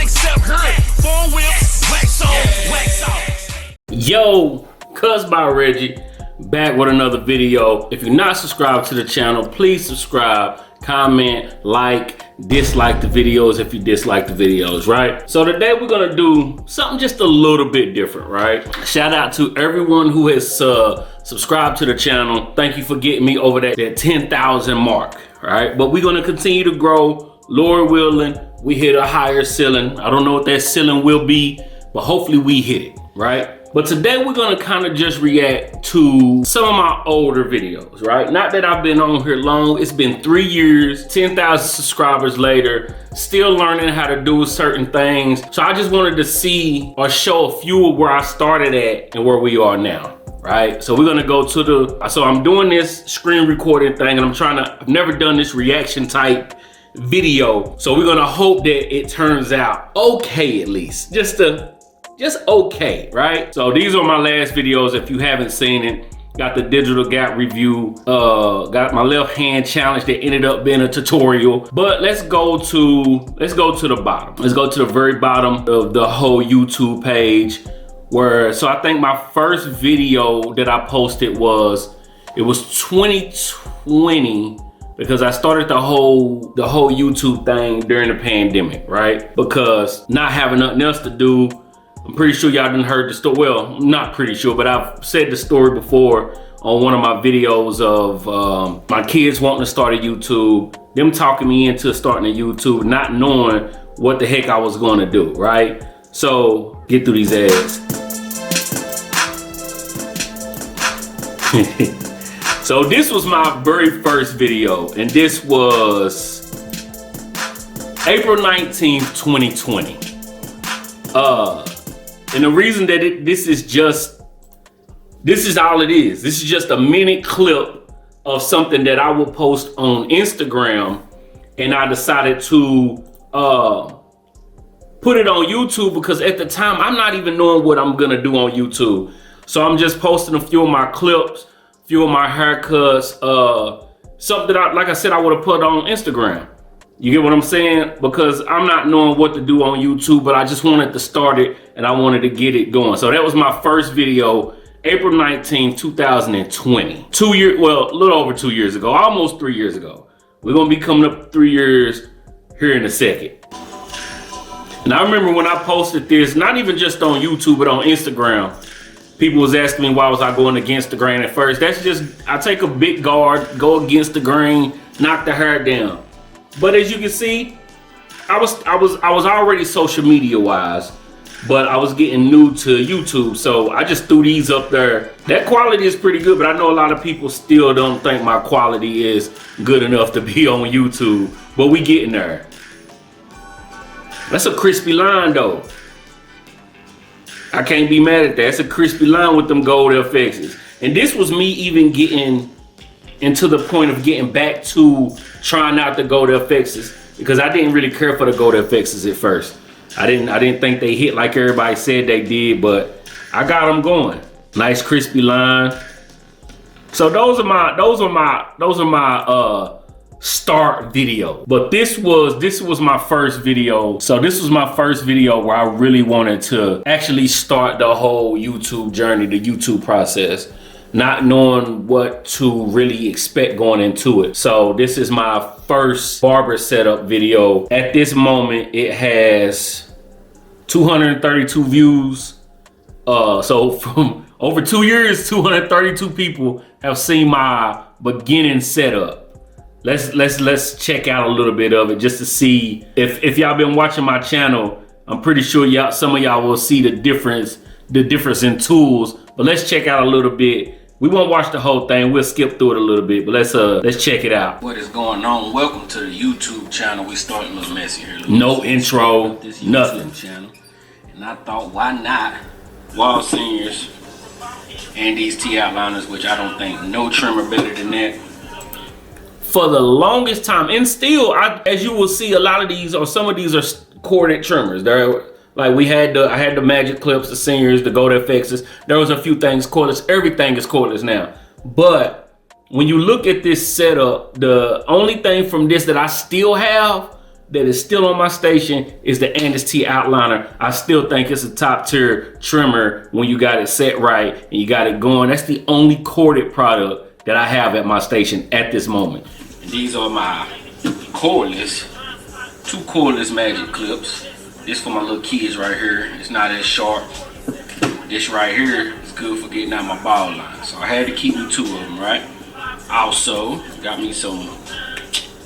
accept her. 4 whips, wax on, wax off. Yo, Cuz by Reggie, back with another video. If you're not subscribed to the channel, please subscribe, comment, like, dislike the videos if you dislike the videos, right? So today we're gonna do something just a little bit different, right? Shout out to everyone who has subscribed to the channel. Thank you for getting me over that 10,000 mark, right? But we're gonna continue to grow. Lord willing, we hit a higher ceiling. I don't know what that ceiling will be, but hopefully we hit it, right? But today we're gonna kind of just react to some of my older videos, right? Not that I've been on here long. It's been 3 years, 10,000 subscribers later, still learning how to do certain things. So I just wanted to see or show a few of where I started at and where we are now, right? So we're gonna go to so I'm doing this screen recording thing and I've never done this reaction type video. So we're gonna hope that it turns out okay, at least. Just okay, right? So these are my last videos. If you haven't seen it, got the digital gap review, got my left hand challenge that ended up being a tutorial. But let's go to the bottom. Let's go to the very bottom of the whole YouTube page so I think my first video that I posted was 2020 because I started the whole YouTube thing during the pandemic, right? Because not having nothing else to do. I'm pretty sure y'all done heard the story. Well, not pretty sure, but I've said the story before on one of my videos of my kids wanting to start a YouTube, them talking me into starting a YouTube, not knowing what the heck I was gonna do, right? So, get through these ads. So this was my very first video, and this was April 19th, 2020. And the reason that this is all it is. This is just a minute clip of something that I will post on Instagram, and I decided to put it on YouTube because at the time I'm not even knowing what I'm gonna do on YouTube. So I'm just posting a few of my clips, a few of my haircuts, something that like I said, I would have put on Instagram. You get what I'm saying? Because I'm not knowing what to do on YouTube, but I just wanted to start it and I wanted to get it going. So that was my first video, April 19th, 2020. Well, a little over 2 years ago, almost 3 years ago. We're gonna be coming up 3 years here in a second. And I remember when I posted this, not even just on YouTube, but on Instagram, people was asking me why was I going against the grain at first. That's just, I take a big guard, go against the grain, knock the hair down. But as you can see, I was already social media wise, but I was getting new to YouTube, so I just threw these up there. That quality is pretty good, but I know a lot of people still don't think my quality is good enough to be on YouTube, but we getting there. That's a crispy line though. I can't be mad at that. It's a crispy line with them gold FXs. And this was me even getting into the point of getting back to trying out the gold FXs because I didn't really care for the gold FXs at first. I didn't think they hit like everybody said they did, but I got them going. Nice crispy line. So those are my start video. But this was my first video. So this was my first video where I really wanted to actually start the whole YouTube journey, the YouTube process, not knowing what to really expect going into it. So this is my first barber setup video. At this moment, it has 232 views. So from over 2 years, 232 people have seen my beginning setup. Let's check out a little bit of it just to see if y'all been watching my channel. I'm pretty sure some of y'all will see the difference in tools. But let's check out a little bit. We won't watch the whole thing. We'll skip through it a little bit, but let's check it out. What is going on? Welcome to the YouTube channel. We starting a little messy here. No intro, this nothing. Channel. And I thought, why not Wall Seniors and these T outliners, which I don't think no trimmer better than that. For the longest time, and still, as you will see, a lot of these or some of these are corded trimmers. They're like I had the Magic Clips, the Seniors, the Gold FXs. There was a few things cordless. Everything is cordless now. But when you look at this setup, the only thing from this that I still have that is still on my station is the Andes T Outliner. I still think it's a top tier trimmer when you got it set right and you got it going. That's the only corded product that I have at my station at this moment. And these are my cordless, 2 cordless magic clips. This for my little kids right here. It's not as sharp. This right here is good for getting out my ball line. So I had to keep me 2 of them, right? Also, got me some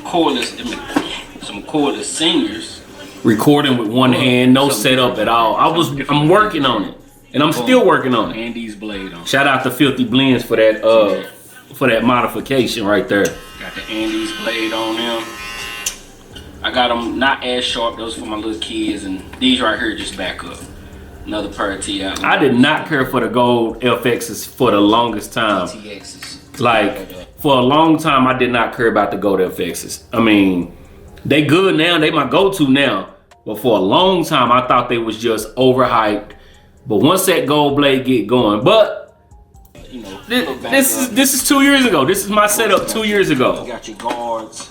cordless singers. Recording with one hand, no setup at all. I'm working on it. And I'm still working on it. And these blade on. Shout out to Filthy Blends for that modification right there. Got the Andes blade on them. I got them not as sharp, those for my little kids, and these right here just back up. Another pair of TI. I did not care for the gold FXs for the longest time. Like, for a long time, I did not care about the gold FXs. I mean, they good now, they my go-to now. But for a long time, I thought they was just overhyped. But once that gold blade get going, but you know, this is 2 years ago. This is my setup 2 years ago. You got your guards,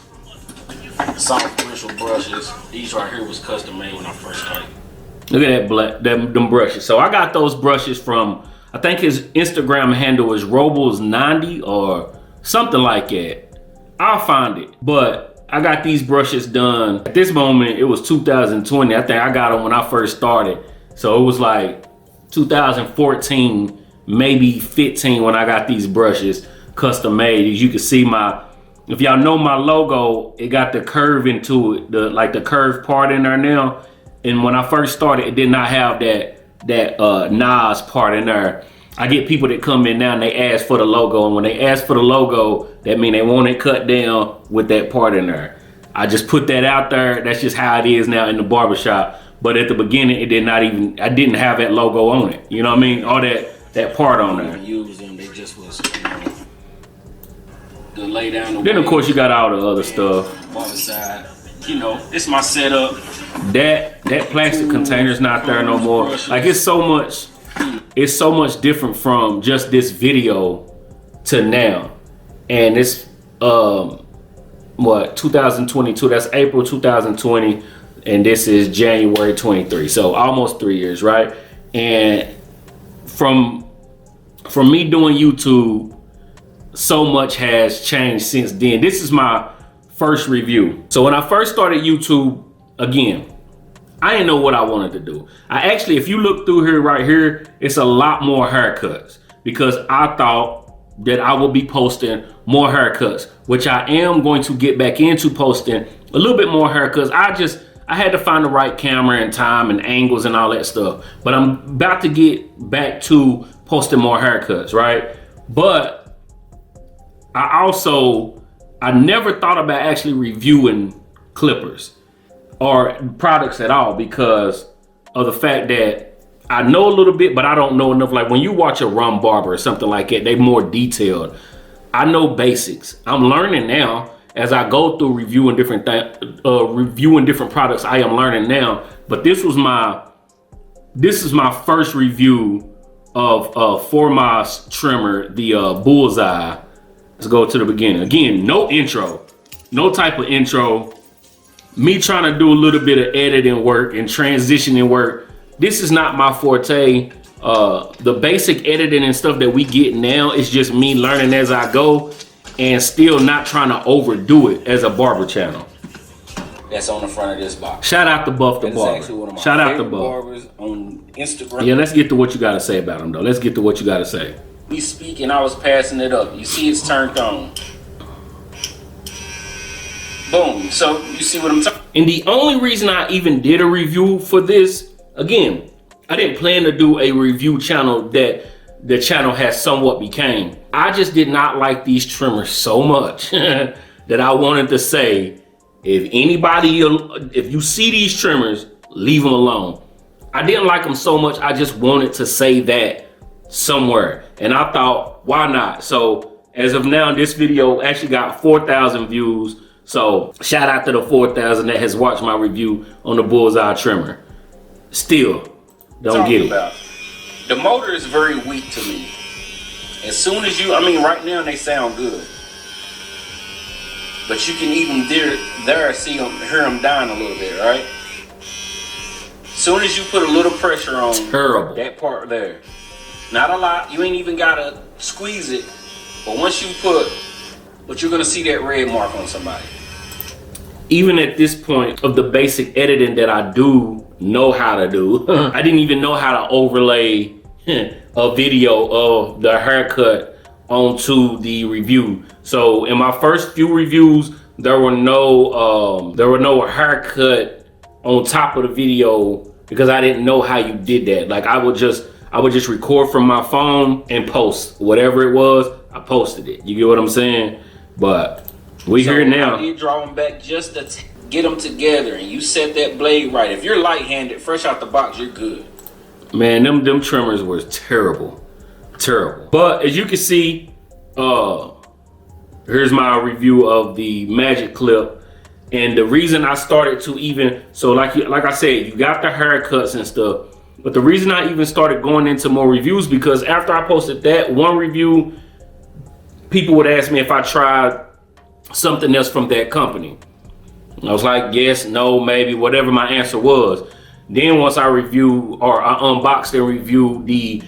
soft bristle brushes. These right here was custom made when I first started. Look at that them brushes. So I got those brushes from, I think his Instagram handle is Robles90 or something like that. I'll find it. But I got these brushes done. At this moment, it was 2020. I think I got them when I first started. So it was like 2014, maybe 15 when I got these brushes custom made. As you can see if y'all know my logo, it got the curve into it, the curved part in there now. And when I first started, it did not have that Nas part in there. I get people that come in now and they ask for the logo, and when they ask for the logo, that means they want it cut down with that part in there. I just put that out there. That's just how it is now in the barbershop. But at the beginning, I didn't have that logo on it. You know what I mean? All that part on there. Use them, they just was, to lay down. Then of course you got all the other stuff. Barber side. You know, it's my setup. That plastic container's not there no more. Like it's so much different from just this video to now. And it's 2022, that's April 2020, and this is January 23. So almost 3 years, right? And from me doing YouTube, so much has changed since then. This is my first review. So when I first started YouTube, again, I didn't know what I wanted to do. I actually, if you look through here right here, it's a lot more haircuts because I thought that I would be posting more haircuts, which I am going to get back into posting a little bit more haircuts. I had to find the right camera and time and angles and all that stuff. But I'm about to get back to posting more haircuts, right? But I never thought about actually reviewing clippers or products at all because of the fact that I know a little bit, but I don't know enough. Like when you watch a Rum Barber or something like that, they're more detailed. I know basics. I'm learning now as I go through reviewing different products. I am learning now, but this is my first review of Formas trimmer, the Bullseye. Let's go to the beginning. Again, no intro, no type of intro. Me trying to do a little bit of editing work and transitioning work. This is not my forte. The basic editing and stuff that we get now is just me learning as I go and still not trying to overdo it as a barber channel. That's on the front of this box. Shout out to Buff the Barber. Shout out to Buff. Barbers on Instagram. Yeah, let's get to what you got to say about him though. Let's get to what you got to say. We speaking, I was passing it up. You see it's turned on. Boom. So you see what I'm talking. And the only reason I even did a review for this, again, I didn't plan to do a review channel that the channel has somewhat became. I just did not like these trimmers so much that I wanted to say, if you see these trimmers, leave them alone. I didn't like them so much, I just wanted to say that somewhere. And I thought, why not? So as of now, this video actually got 4,000 views. So shout out to the 4,000 that has watched my review on the Bullseye trimmer. Still, don't get it. The motor is very weak to me. As soon as right now they sound good. but you can even there see them, hear them dying a little bit, right? Soon as you put a little pressure on that part there, not a lot, you ain't even gotta squeeze it, but once you but you're gonna see that red mark on somebody. Even at this point of the basic editing that I do know how to do, I didn't even know how to overlay a video of the haircut onto the review. So in my first few reviews, there were no haircut on top of the video because I didn't know how you did that. Like I would just record from my phone and post whatever it was. I posted it. You get what I'm saying? But we here now. I did draw them back just to get them together, and you set that blade right. If you're light-handed, fresh out the box, you're good. Man, them trimmers were terrible, terrible. But as you can see, here's my review of the Magic Clip, and the reason I started to like I said, you got the haircuts and stuff. But the reason I even started going into more reviews because after I posted that one review, people would ask me if I tried something else from that company. I was like, yes, no, maybe, whatever my answer was. Then once I unboxed and reviewed the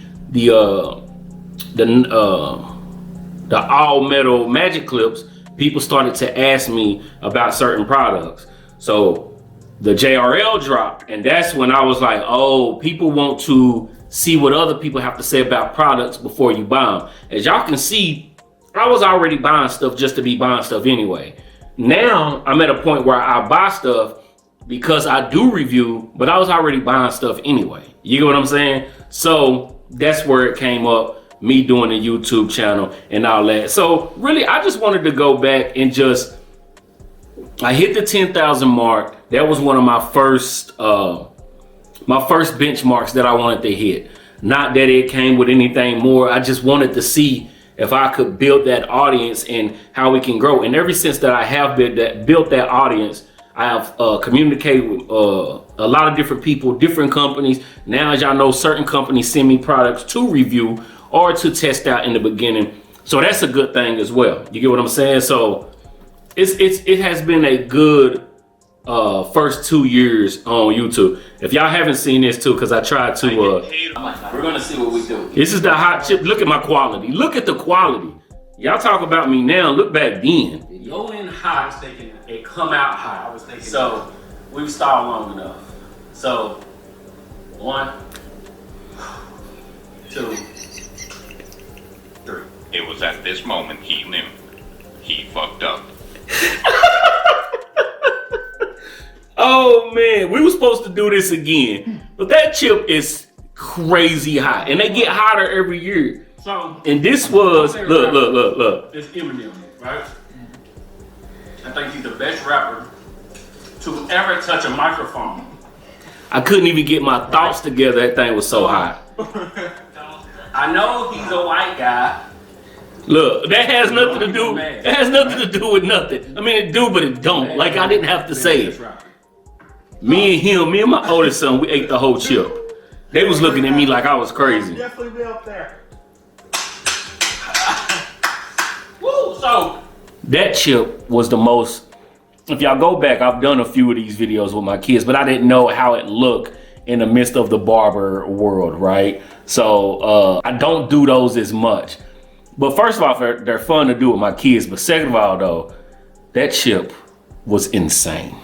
all metal Magic Clips, people started to ask me about certain products. So the JRL dropped, and that's when I was like, oh, people want to see what other people have to say about products before you buy them. As y'all can see, I was already buying stuff just to be buying stuff anyway. Now I'm at a point where I buy stuff because I do review, but I was already buying stuff anyway. You get what I'm saying? So that's where it came up, me doing a YouTube channel and all that. So really, I just wanted to go back and I hit the 10,000 mark. That was one of my first benchmarks that I wanted to hit. Not that it came with anything more. I just wanted to see if I could build that audience and how we can grow. And ever since that I have built that audience, I have communicated with a lot of different people, different companies. Now, as y'all know, certain companies send me products to review or to test out in the beginning. So that's a good thing as well. You get what I'm saying? So it has been a good first 2 years on YouTube. If y'all haven't seen this too, because I tried to, we're gonna see what we do. This is the hot chip. Look at my quality. Look at the quality. Y'all talk about me now. Look back then. Go in hot and come out hot. So we've stalled long enough. So 1, 2, 3. It was at this moment he knew he fucked up. Oh man, we were supposed to do this again, but that chip is crazy hot, and they get hotter every year. So, and this was look. It's Eminem, right? I think he's the best rapper to ever touch a microphone. I couldn't even get my thoughts together. That thing was so hot. I know he's a white guy. Look, that has nothing to do. It has nothing to do with nothing. I mean, it do, but it don't. Like I didn't have to say it. Me and my oldest son, we ate the whole chip. They was looking at me like I was crazy. Definitely be up there. Woo! So that chip was the most. If y'all go back, I've done a few of these videos with my kids, but I didn't know how it looked in the midst of the barber world, right? So I don't do those as much. But first of all, they're fun to do with my kids. But second of all, though, that chip was insane.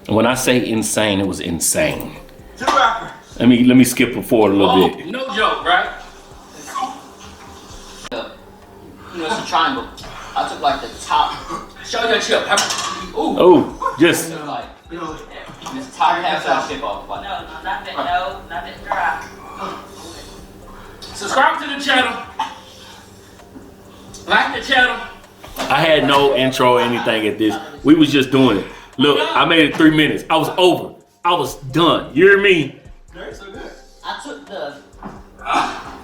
And when I say insane, it was insane. Let me skip forward a little bit. No joke, right? You know, it's a triangle. I took like the top. Show your chip. Ooh, just. Like, this top half of that chip off. No, not that dry. Subscribe to the channel. Like the channel. I had no intro or anything at this. We was just doing it. Look, I made it 3 minutes. I was over. I was done. You hear me? I took the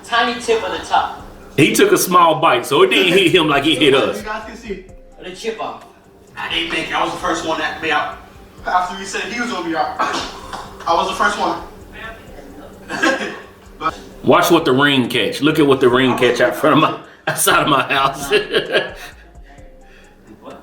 tiny tip of the top. He took a small bite, so it didn't hit him like it hit us. You guys can see. The chip off. I didn't make it. I was the first one that be out. After he said he was gonna be out, I was the first one. Watch what the ring catch. Look at what the ring catch outside of my house. What?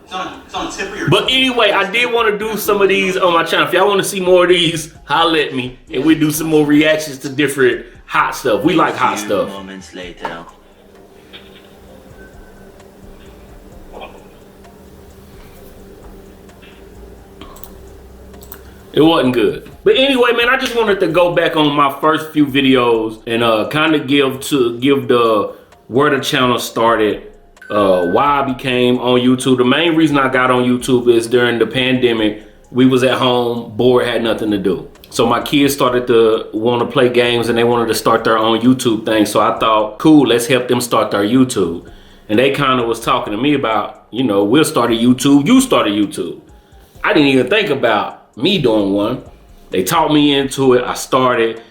It's on the tip of your. But anyway, I did want to do some of these on my channel. If y'all want to see more of these, holla at me, and we do some more reactions to different hot stuff. We like hot stuff. Moments later. It wasn't good. But anyway, man, I just wanted to go back on my first few videos and kind of give the where the channel started, why I became on YouTube. The main reason I got on YouTube is during the pandemic, we was at home, bored, had nothing to do. So my kids started to want to play games and they wanted to start their own YouTube thing. So I thought, cool, let's help them start their YouTube. And they kind of was talking to me about, you know, we'll start a YouTube, you start a YouTube. I didn't even think about me doing one. They taught me into it. I started.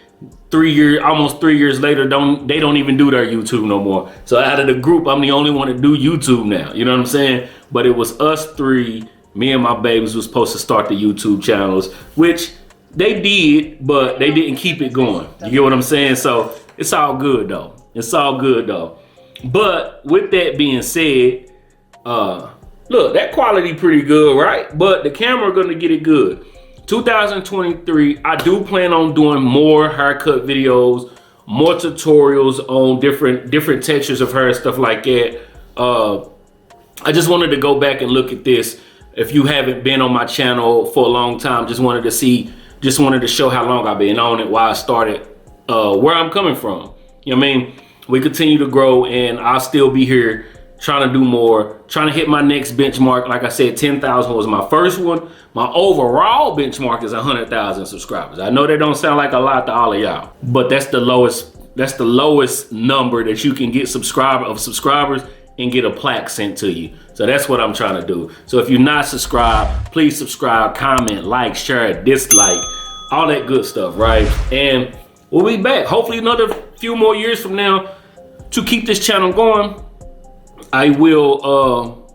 Almost 3 years later, they don't even do their YouTube no more. So out of the group, I'm the only one to do YouTube now. You know what I'm saying? But it was us three, me and my babies was supposed to start the YouTube channels, which they did, but they didn't keep it going. You get what I'm saying? So it's all good though. It's all good though. But with that being said, look, that quality pretty good, right? But the camera gonna get it good. 2023, I do plan on doing more haircut videos, more tutorials on different textures of hair and stuff like that. I just wanted to go back and look at this. If you haven't been on my channel for a long time, just wanted to show how long I've been on it, why I started, where I'm coming from. You know what I mean? We continue to grow and I'll still be here trying to do more, trying to hit my next benchmark. Like I said, 10,000 was my first one. My overall benchmark is 100,000 subscribers. I know that don't sound like a lot to all of y'all, but that's the lowest number that you can get subscribers and get a plaque sent to you. So that's what I'm trying to do. So if you're not subscribed, please subscribe, comment, like, share, dislike, all that good stuff, right? And we'll be back, hopefully another few more years from now to keep this channel going. I will,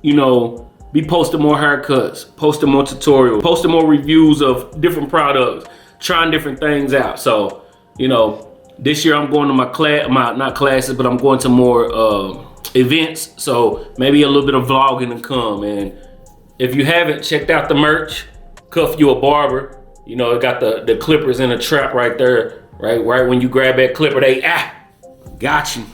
you know, be posting more haircuts, posting more tutorials, posting more reviews of different products, trying different things out. So, you know, this year I'm going to not classes, but I'm going to more events. So maybe a little bit of vlogging to come. And if you haven't checked out the merch, Cuff You a Barber, you know, it got the clippers in a trap right there, right when you grab that clipper, they got you.